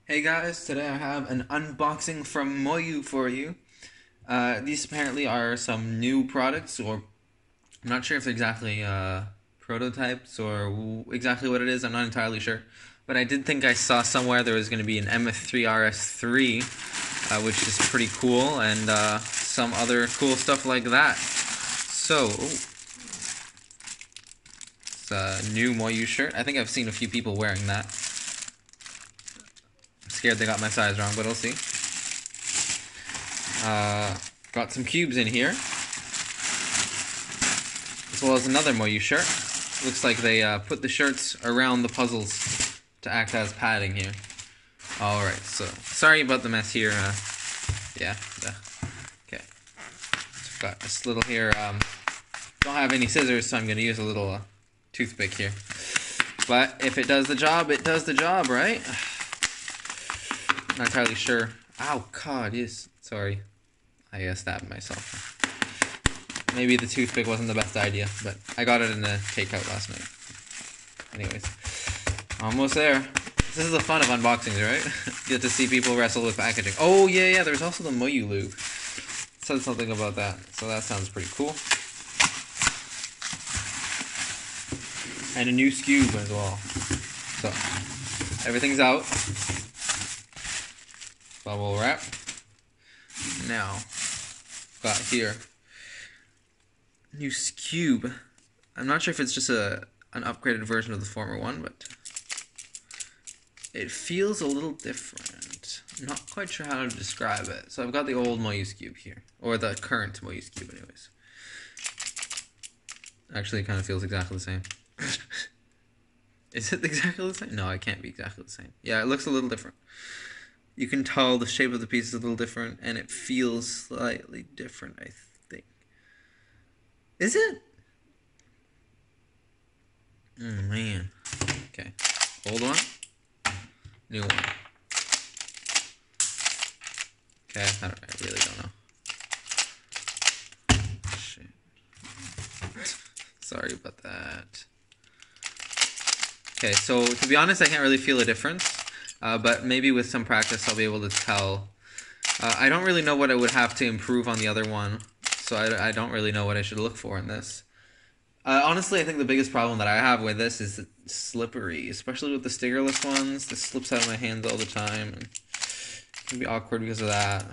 Hey guys, today I have an unboxing from MoYu for you. These apparently are some new products, or I'm not sure if they're exactly prototypes or exactly what it is. I'm not entirely sure. But I did think I saw somewhere there was going to be an MF3RS3, which is pretty cool, and some other cool stuff like that. So, it's a new MoYu shirt. I think I've seen a few people wearing that. Scared they got my size wrong, but we'll see. Got some Skewbs in here, as well as another MoYu shirt. Looks like they put the shirts around the puzzles to act as padding here. Alright, so sorry about the mess here. Okay. So got this little here. Don't have any scissors, so I'm going to use a little toothpick here. But if it does the job, it does the job, right? Not entirely sure. Ow, God, yes. Sorry. I stabbed myself. Maybe the toothpick wasn't the best idea, but I got it in a takeout last night. Anyways. Almost there. This is the fun of unboxings, right? You get to see people wrestle with packaging. Oh, yeah, there's also the MoYu Lube. It said something about that, so that sounds pretty cool. And a new Skewb as well. So, everything's out. Bubble wrap. Now, got here new Skewb. I'm not sure if it's just an upgraded version of the former one, but it feels a little different. I'm not quite sure how to describe it. So I've got the old MoYu Skewb here, or the current MoYu Skewb, anyways. Actually, it kind of feels exactly the same. Is it exactly the same? No, it can't be exactly the same. Yeah, it looks a little different. You can tell the shape of the piece is a little different, and it feels slightly different, I think. Is it? Oh, man. Okay. Old one. New one. Okay, I really don't know. Shit. Sorry about that. Okay, so to be honest, I can't really feel a difference. But maybe with some practice I'll be able to tell. I don't really know what I would have to improve on the other one, so I don't really know what I should look for in this. Honestly, I think the biggest problem that I have with this is it's slippery, especially with the stickerless ones. This slips out of my hands all the time, and it can be awkward because of that.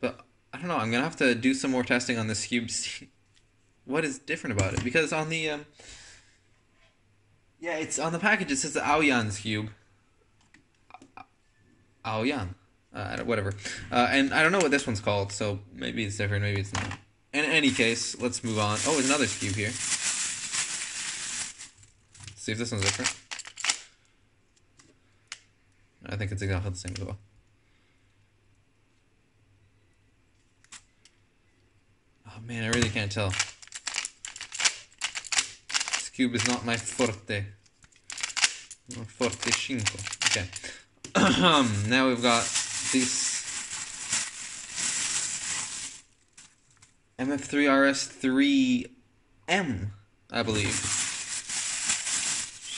But I don't know, I'm going to have to do some more testing on this Skewb, see what is different about it, because on the... yeah, it's on the package. It says the Aoyan Skewb. Aoyan. Whatever. And I don't know what this one's called, so maybe it's different, maybe it's not. In any case, let's move on. Oh, there's another Skewb here. Let's see if this one's different. I think it's exactly the same as well. Oh man, I really can't tell. Skewb is not my forte. Forte cinco. Okay. Now we've got these MF3RS3M, I believe.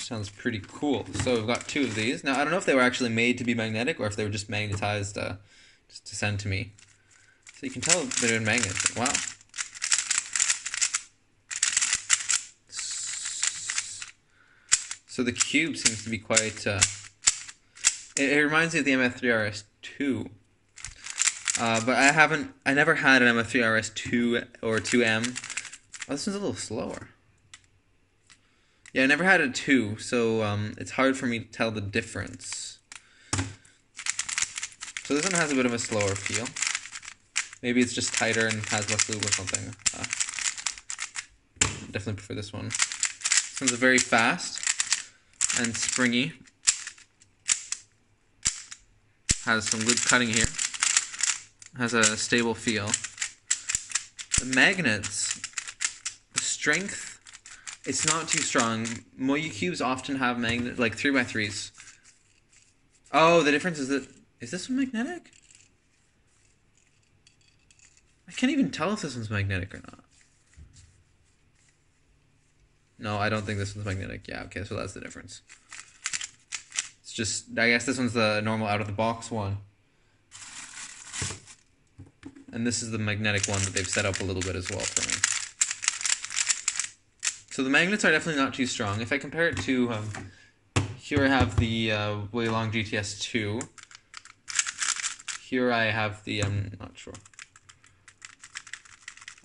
Sounds pretty cool. So we've got two of these. Now, I don't know if they were actually made to be magnetic or if they were just magnetized just to send to me. So you can tell they're magnets. Wow. So the Skewb seems to be quite... it reminds me of the MF3RS2. But I never had an MF3RS2 or 2M. Oh, this one's a little slower. Yeah, I never had a 2, so it's hard for me to tell the difference. So this one has a bit of a slower feel. Maybe it's just tighter and has less lube or something. Definitely prefer this one. This one's very fast and springy. Has some lube cutting here. Has a stable feel. The magnets, the strength, it's not too strong. MoYu Skewbs often have magnet, like 3x3s. Oh, the difference is that, is this one magnetic? I can't even tell if this one's magnetic or not. No, I don't think this one's magnetic. Yeah, okay, so that's the difference. It's just, I guess this one's the normal out-of-the-box one. And this is the magnetic one that they've set up a little bit as well for me. So the magnets are definitely not too strong. If I compare it to, here I have the Waylong GTS 2. Here I have the, I'm not sure.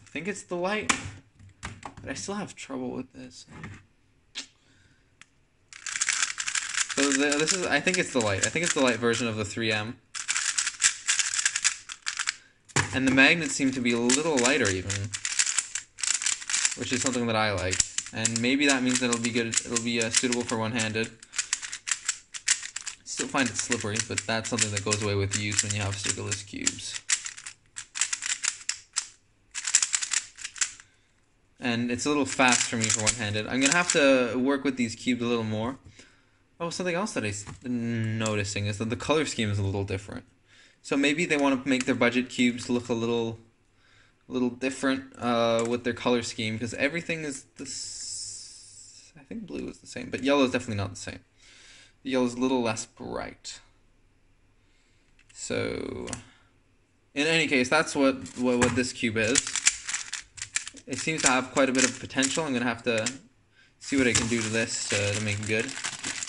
I think it's the light, but I still have trouble with this. So this is, I think it's the light. I think it's the light version of the 3M. And the magnets seem to be a little lighter even, which is something that I like. And maybe that means that it'll be good. It'll be suitable for one-handed. Still find it slippery, but that's something that goes away with use when you have stickerless Skewbs. And it's a little fast for me for one-handed. I'm gonna have to work with these Skewbs a little more. Oh, something else that I've been noticing is that the color scheme is a little different. So maybe they want to make their budget Skewbs look a little different with their color scheme, because everything is this. I think blue is the same, but yellow is definitely not the same. The yellow is a little less bright. So, in any case, that's what this Skewb is. It seems to have quite a bit of potential. I'm gonna have to see what I can do to this to make it good.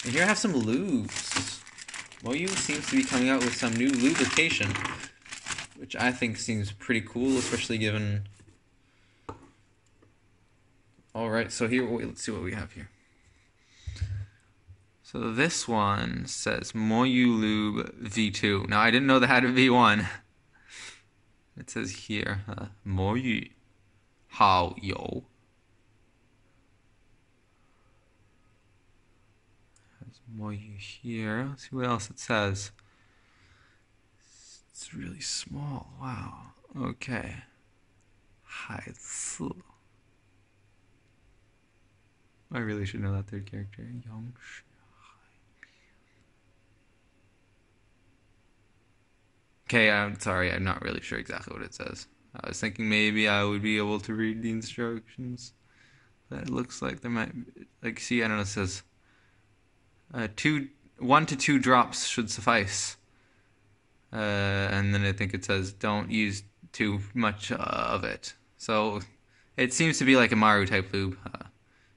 And here I have some lubes. MoYu seems to be coming out with some new lubrication, which I think seems pretty cool, especially given... Alright, so here, let's see what we have here. So this one says MoYu Lube V2. Now I didn't know they had a V1. It says here, MoYu Hao Yo. MoYu here. Let's see what else it says. It's really small. Wow. Okay. I really should know that third character. Okay, I'm sorry. I'm not really sure exactly what it says. I was thinking maybe I would be able to read the instructions. But it looks like there might be, like, see, I don't know, it says 1 to 2 drops should suffice. And then I think it says don't use too much of it. So it seems to be like a Maru type lube.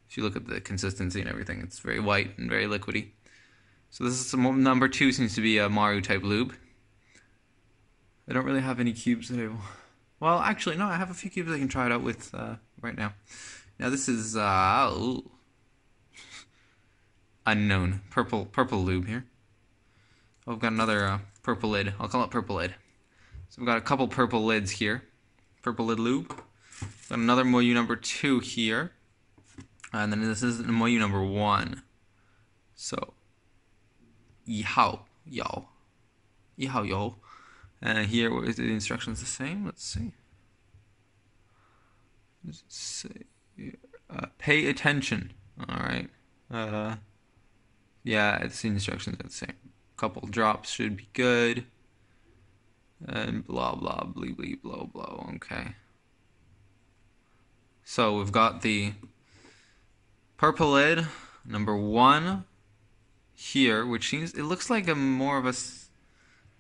If you look at the consistency and everything, it's very white and very liquidy. So this is number 2, seems to be a Maru type lube. I don't really have any Skewbs that well, actually no, I have a few Skewbs I can try it out with right now. Now this is unknown purple lube here. Oh, I've got another purple lid. I'll call it purple lid. So we've got a couple purple lids here. Purple lid lube. Got another MoYu number 2 here. And then this is MoYu number 1. So Yihao Yo. Yihao Yo. And here, is the instructions the same? Let's see. What does it say? Pay attention. Alright. Yeah, it's the instructions are the same. Couple drops should be good. And blah blah blee blee blow blow. Okay. So we've got the purple lid number 1 here, which seems, it looks like a more of a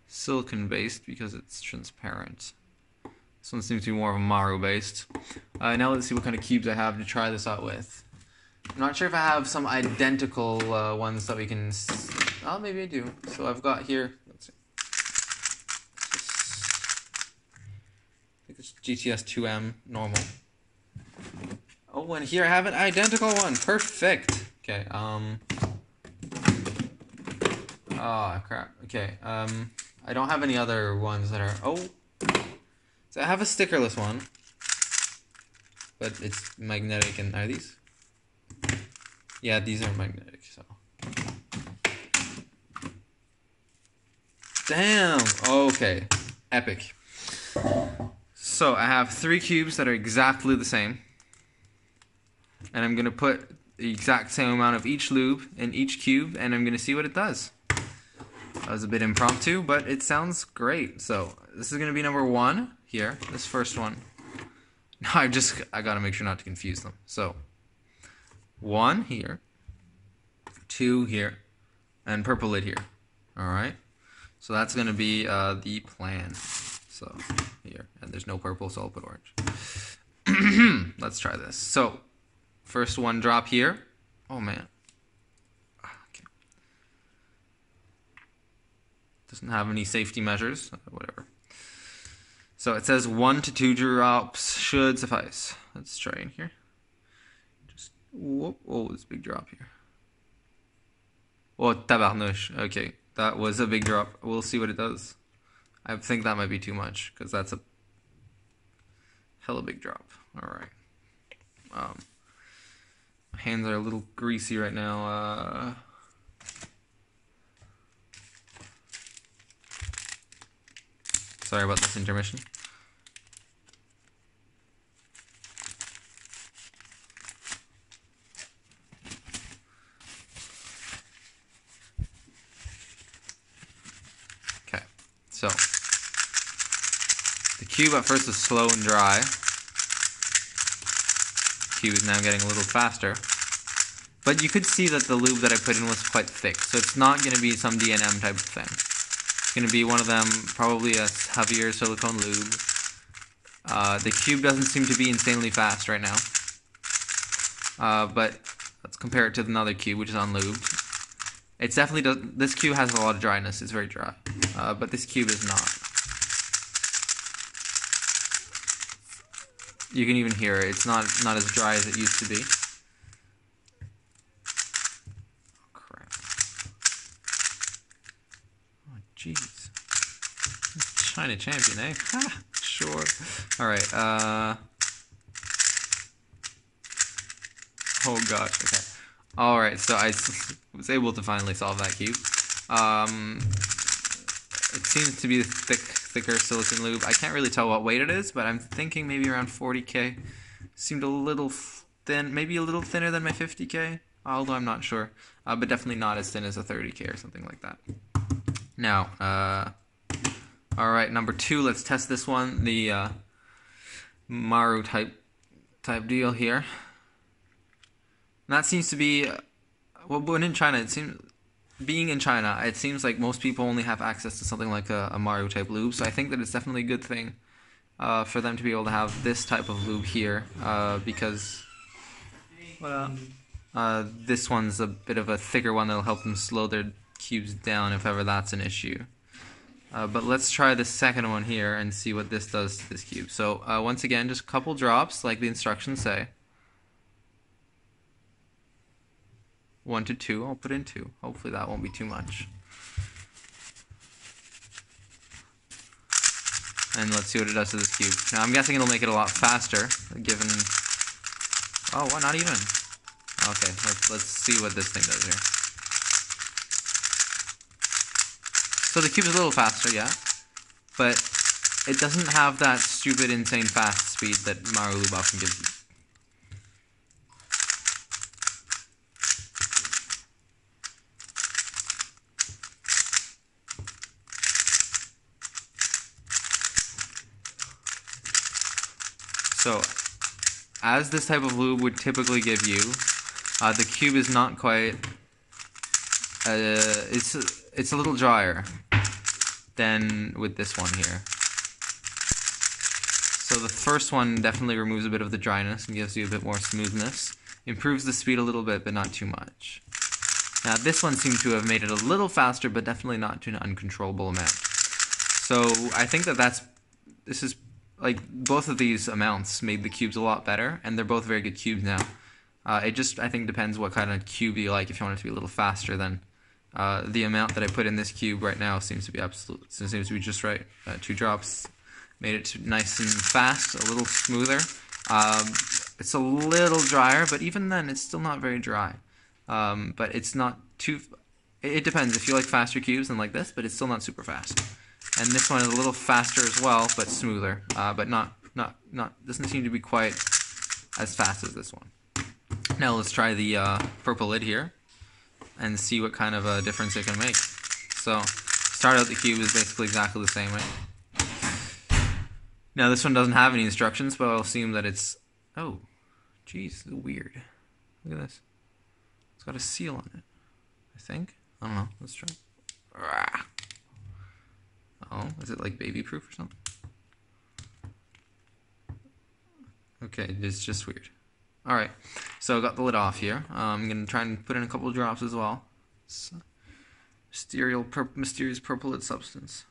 silicon based because it's transparent. This one seems to be more of a Maru based. Now let's see what kind of Skewbs I have to try this out with. I'm not sure if I have some identical ones that we can... Oh, maybe I do. So I've got here... Let's see. I think it's GTS 2M normal. Oh, and here I have an identical one. Perfect. Okay, oh, crap. Okay, I don't have any other ones that are... Oh! So I have a stickerless one. But it's magnetic, and are these? Yeah, these are magnetic, so... Damn! Okay. Epic. So, I have 3 Skewbs that are exactly the same. And I'm going to put the exact same amount of each lube in each Skewb, and I'm going to see what it does. That was a bit impromptu, but it sounds great. So, this is going to be number 1 here, this first one. Now, I got to make sure not to confuse them. So, 1 here, 2 here, and purple lid here. All right. So that's going to be the plan. So here, and there's no purple, so I'll put orange. Let's try this. So first one drop here. Oh man. Okay. Doesn't have any safety measures. Whatever. So it says 1 to 2 drops should suffice. Let's try in here. Just whoop. Oh, this big drop here. Oh, tabarnouche. Okay, that was a big drop. We'll see what it does. I think that might be too much, because that's a hella big drop. Alright. My hands are a little greasy right now. Sorry about this intermission. Okay, so the Skewb at first was slow and dry. Skewb is now getting a little faster. But you could see that the lube that I put in was quite thick, so it's not going to be some D&M type of thing. It's going to be one of them, probably a heavier silicone lube. The Skewb doesn't seem to be insanely fast right now. But let's compare it to another Skewb, which is unlubed. It's definitely this Skewb has a lot of dryness. It's very dry, but this Skewb is not. You can even hear it. It's not as dry as it used to be. Oh crap! Oh jeez, China champion, eh? Ha, sure. All right. Oh gosh. Okay. All right. So I was able to finally solve that Skewb. It seems to be a thicker silicone lube. I can't really tell what weight it is, but I'm thinking maybe around 40K. Seemed a little thin, maybe a little thinner than my 50K, although I'm not sure. But definitely not as thin as a 30K or something like that. Now, alright, number 2, let's test this one. The Maru type deal here. And that seems to be, well, when in China, it seems... Being in China, it seems like most people only have access to something like a Maru type lube, so I think that it's definitely a good thing for them to be able to have this type of lube here, because this one's a bit of a thicker one that'll help them slow their Skewbs down if ever that's an issue. But let's try the second one here and see what this does to this Skewb. So once again, just a couple drops like the instructions say. 1 to 2, I'll put in 2. Hopefully that won't be too much. And let's see what it does to this Skewb. Now I'm guessing it'll make it a lot faster, given... Oh, what? Not even. Okay, let's see what this thing does here. So the Skewb is a little faster, yeah, but it doesn't have that stupid, insane fast speed that Maru Lube often gives you. So, as this type of lube would typically give you, the Skewb is not quite, it's a little drier than with this one here. So the first one definitely removes a bit of the dryness and gives you a bit more smoothness. Improves the speed a little bit, but not too much. Now this one seems to have made it a little faster, but definitely not to an uncontrollable amount. So I think that this is, like, both of these amounts made the Skewbs a lot better, and they're both very good Skewbs now. It just, I think, depends what kind of Skewb you like. If you want it to be a little faster, then the amount that I put in this Skewb right now seems to be just right. 2 drops made it nice and fast, a little smoother. It's a little drier, but even then, it's still not very dry. But it's not too... It depends. If you like faster Skewbs, then like this, but it's still not super fast. And this one is a little faster as well, but smoother. But doesn't seem to be quite as fast as this one. Now let's try the purple lid here and see what kind of a difference it can make. So, start out the Skewb is basically exactly the same way. Now this one doesn't have any instructions, but I'll assume that it's... Oh, geez, weird. Look at this. It's got a seal on it, I think. I don't know. Let's try. Ah. Oh, is it like baby proof or something? Okay, it's just weird. Alright, so I got the lid off here. I'm going to try and put in a couple of drops as well. It's mysterious purple substance.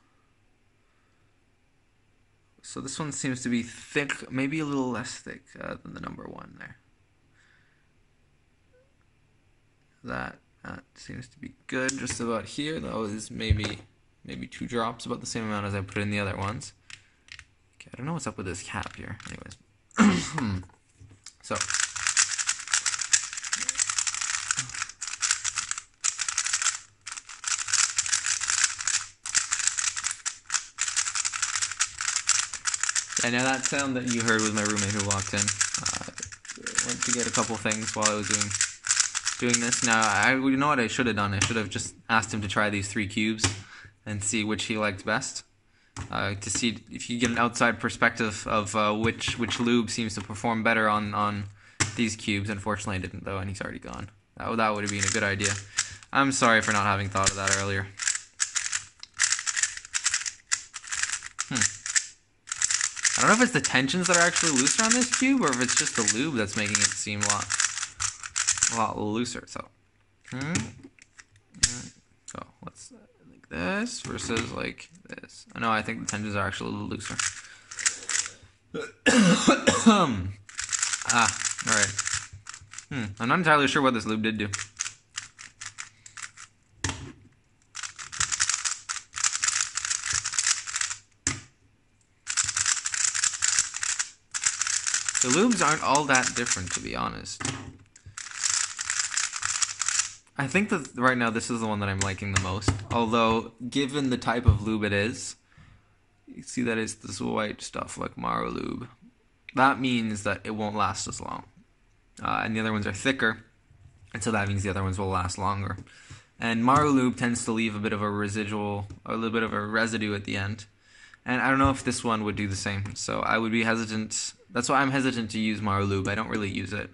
So this one seems to be thick, maybe a little less thick than the number one there. That seems to be good just about here. That was maybe 2 drops, about the same amount as I put in the other ones. Okay, I don't know what's up with this cap here. Anyways. So. I know that sound that you heard was my roommate who walked in. Went to get a couple things while I was doing this. Now, you know what I should have done? I should have just asked him to try these 3 cubes and see which he liked best. To see if you get an outside perspective of which lube seems to perform better on these cubes. Unfortunately, I didn't though, and he's already gone. That would have been a good idea. I'm sorry for not having thought of that earlier. I don't know if it's the tensions that are actually looser on this cube, or if it's just the lube that's making it seem a lot looser. So, so let's like this versus like this. I know I think the tensions are actually a little looser. All right. I'm not entirely sure what this lube did do. The lubes aren't all that different, to be honest. I think that right now this is the one that I'm liking the most. Although, given the type of lube it is, you see that it's this white stuff like Maru Lube. That means that it won't last as long. And the other ones are thicker, and so that means the other ones will last longer. And Maru Lube tends to leave a bit of a residual, or a little bit of a residue at the end. And I don't know if this one would do the same, so I would be hesitant. That's why I'm hesitant to use Maru Lube. I don't really use it.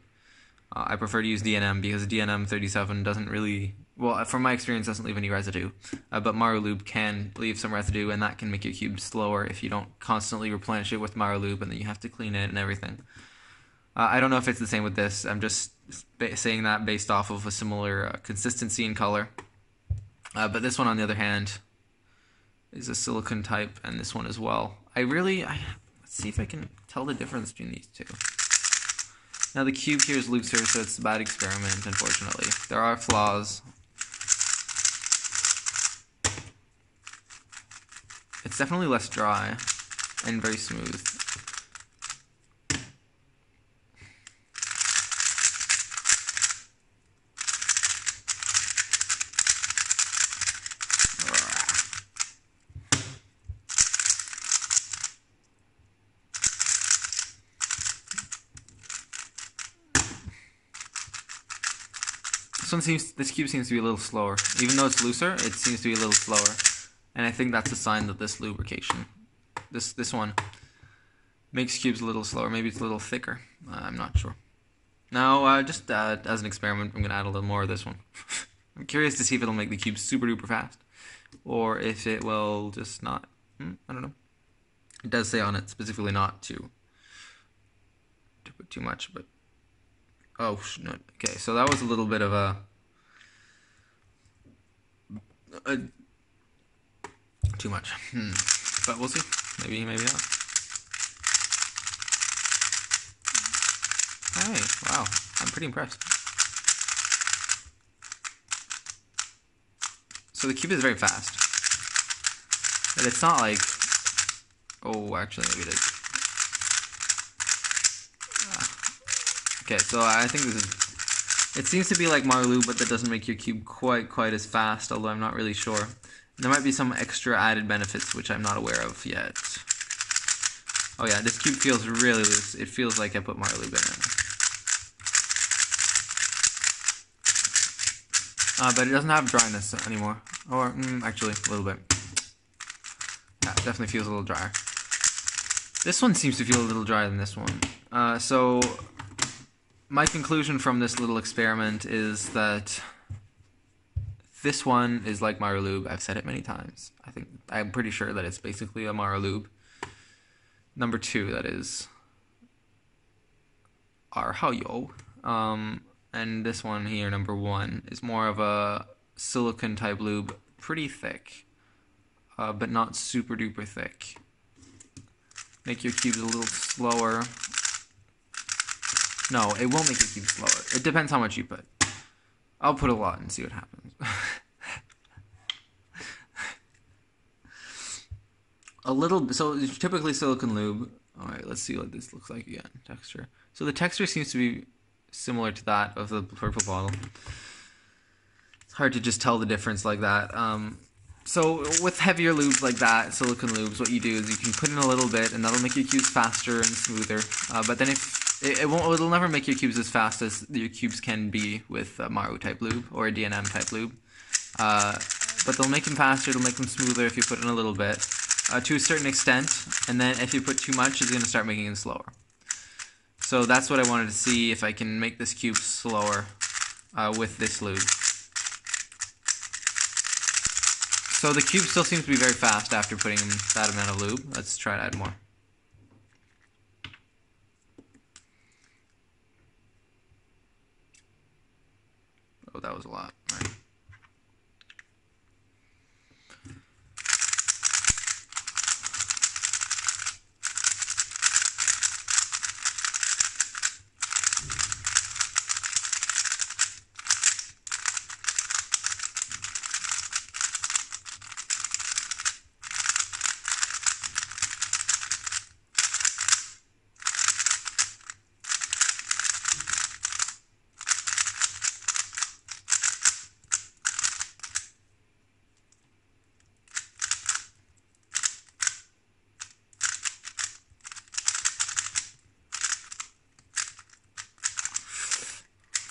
I prefer to use DNM because DNM 37 doesn't really, well, from my experience, doesn't leave any residue. But Maru Lube can leave some residue, and that can make your cube slower if you don't constantly replenish it with Maru Lube, and then you have to clean it and everything. I don't know if it's the same with this. I'm just saying that based off of a similar consistency and color. But this one, on the other hand, is a silicone type, and this one as well. Let's see if I can tell the difference between these two. Now the cube here is looser, so it's a bad experiment, unfortunately. There are flaws. It's definitely less dry and very smooth. This cube seems to be a little slower. Even though it's looser, it seems to be a little slower. And I think that's a sign that this lubrication, this one, makes cubes a little slower. Maybe it's a little thicker. I'm not sure. Now, just as an experiment, I'm going to add a little more of this one. I'm curious to see if it'll make the cube super duper fast. Or if it will just not. I don't know. It does say on it specifically not to put too much, but... Oh, no. Okay, so that was a little bit of too much. But we'll see. Maybe not. Hey, wow. I'm pretty impressed. So the cube is very fast. But it's not like... Oh, actually, maybe it is. Okay, so I think this is... It seems to be like Maru Lube, but that doesn't make your cube quite as fast, although I'm not really sure. There might be some extra added benefits, which I'm not aware of yet. Oh yeah, this cube feels really loose. It feels like I put Maru Lube in it. But it doesn't have dryness anymore. Or, actually, a little bit. Yeah, it definitely feels a little drier. This one seems to feel a little drier than this one. So... My conclusion from this little experiment is that This one is like Maru Lube. I've said it many times. I'm pretty sure that it's basically a Maru Lube. Number 2, that is our Haoyo. And this one here, number 1, is more of a silicone type lube, pretty thick, but not super duper thick. Make your cubes a little slower. No, it won't make your cubes slower. It depends how much you put. I'll put a lot and see what happens. A little, so typically silicone lube. Alright, let's see what this looks like again. Texture. So the texture seems to be similar to that of the purple bottle. It's hard to just tell the difference like that. So with heavier lubes like that, silicone lubes, what you do is you can put in a little bit and that'll make your cubes faster and smoother. But then if it'll never make your cubes as fast as your cubes can be with Maru type lube or a D&M type lube. But they'll make them faster, it'll make them smoother if you put in a little bit. To a certain extent, and then if you put too much, it's going to start making it slower. So that's what I wanted to see, if I can make this cube slower with this lube. So the cube still seems to be very fast after putting in that amount of lube. Let's try to add more. Oh, that was a lot. All right.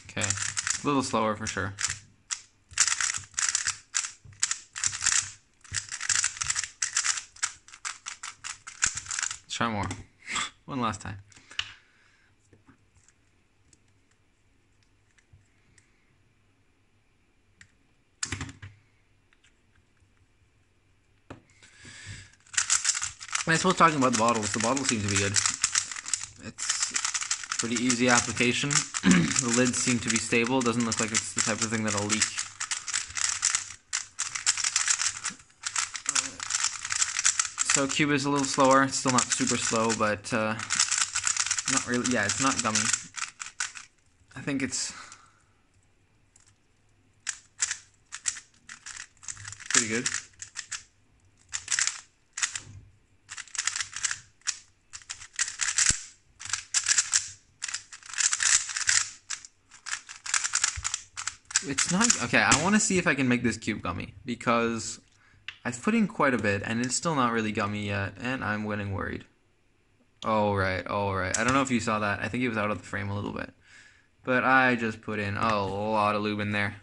Okay, a little slower for sure. Let's try more. One last time. I suppose talking about the bottles seem to be good. It's pretty easy application. The lids seem to be stable. Doesn't look like it's the type of thing that'll leak. So cube is a little slower. It's still not super slow, but not really. Yeah, it's not gummy. I think it's pretty good. It's not, okay, I want to see if I can make this cube gummy, because I've put in quite a bit, and it's still not really gummy yet, and I'm getting worried. Oh, right. I don't know if you saw that. I think it was out of the frame a little bit. But I just put in a lot of lube in there.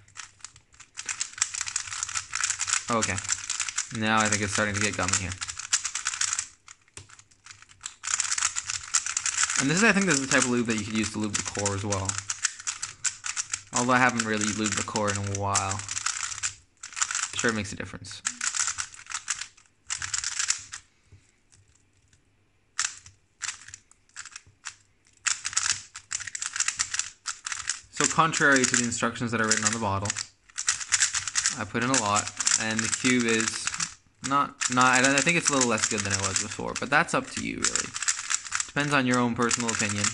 Okay. Now I think it's starting to get gummy here. And I think this is the type of lube that you could use to lube the core as well. Although I haven't really lubed the core in a while. Sure, it makes a difference. So contrary to the instructions that are written on the bottle, I put in a lot, and the cube is I think it's a little less good than it was before, but that's up to you, really. Depends on your own personal opinion.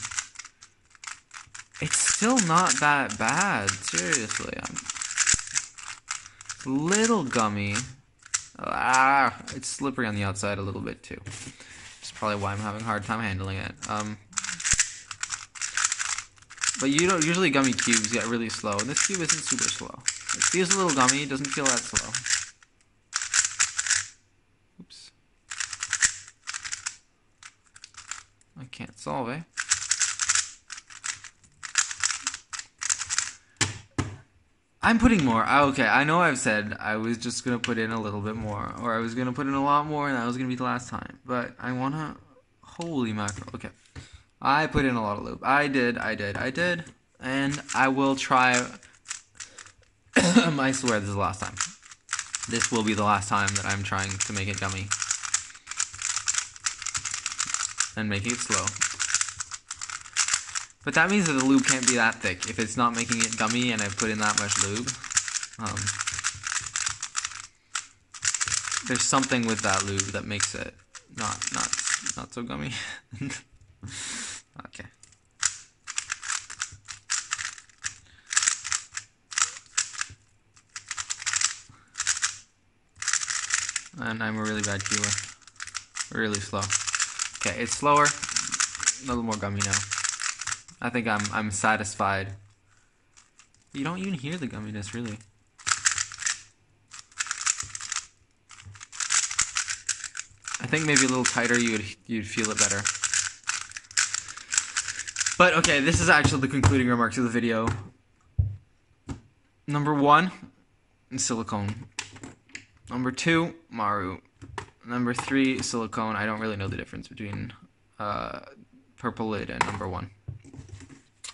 It's still not that bad, seriously. It's a little gummy. It's slippery on the outside a little bit too. That's probably why I'm having a hard time handling it. But you don't usually gummy cubes get really slow, and this cube isn't super slow. It feels a little gummy, it doesn't feel that slow. Oops. I can't solve it. I'm putting more. Okay, I know I've said I was just going to put in a little bit more, or I was going to put in a lot more, and that was going to be the last time. But I want to... Holy mackerel. Okay. I put in a lot of lube. I did. And I will try I swear this is the last time. This will be the last time that I'm trying to make it gummy. And making it slow. But that means that the lube can't be that thick if it's not making it gummy and I put in that much lube. There's something with that lube that makes it not so gummy. Okay. And I'm a really bad keeler. Really slow. Okay, it's slower. A little more gummy now. I think I'm satisfied. You don't even hear the gumminess, really. I think maybe a little tighter you'd feel it better. But okay, this is actually the concluding remarks of the video. Number 1, silicone. Number 2, Maru. Number 3, silicone. I don't really know the difference between purple lid and number 1.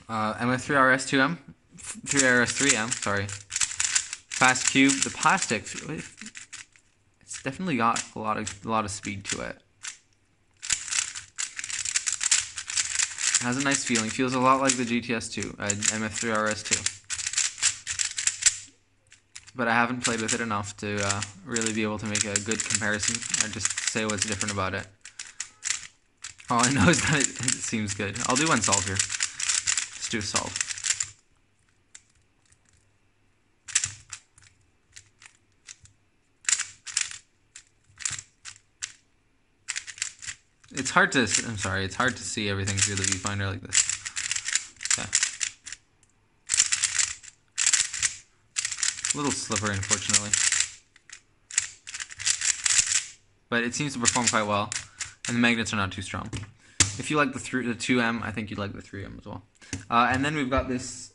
MF3RS2M, 3RS3M, sorry. Fast Skewb. The plastic, it's definitely got a lot of speed to it. It has a nice feeling. Feels a lot like the GTS2, MF3RS2. But I haven't played with it enough to really be able to make a good comparison. I just say what's different about it. All I know is that it seems good. I'll do one solve here. Let's do a solve. It's hard to, I'm sorry, it's hard to see everything through the viewfinder like this. Okay. A little slippery, unfortunately. But it seems to perform quite well, and the magnets are not too strong. If you like the 2M, I think you'd like the 3M as well. And then we've got this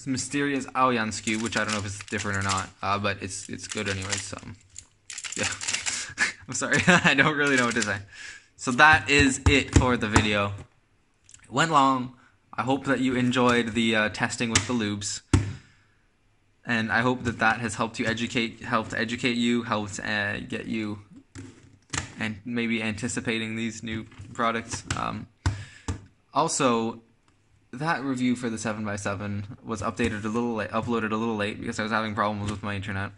mysterious Aoyan Skewb, which I don't know if it's different or not, but it's good anyways, so yeah. I'm sorry, I don't really know what to say. So that is it for the video. It went long. I hope that you enjoyed the testing with the lubes. And I hope that that has helped educate you, helped get you and maybe anticipating these new products. Also, that review for the 7x7 was uploaded a little late because I was having problems with my internet.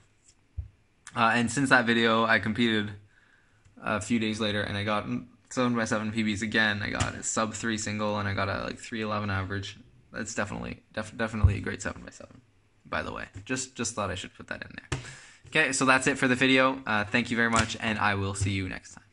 And since that video, I competed a few days later, and I got 7x7 PBs again. I got a sub 3 single, and I got a like 311 average. That's definitely a great 7x7. By the way, just thought I should put that in there. Okay, so that's it for the video. Thank you very much, and I will see you next time.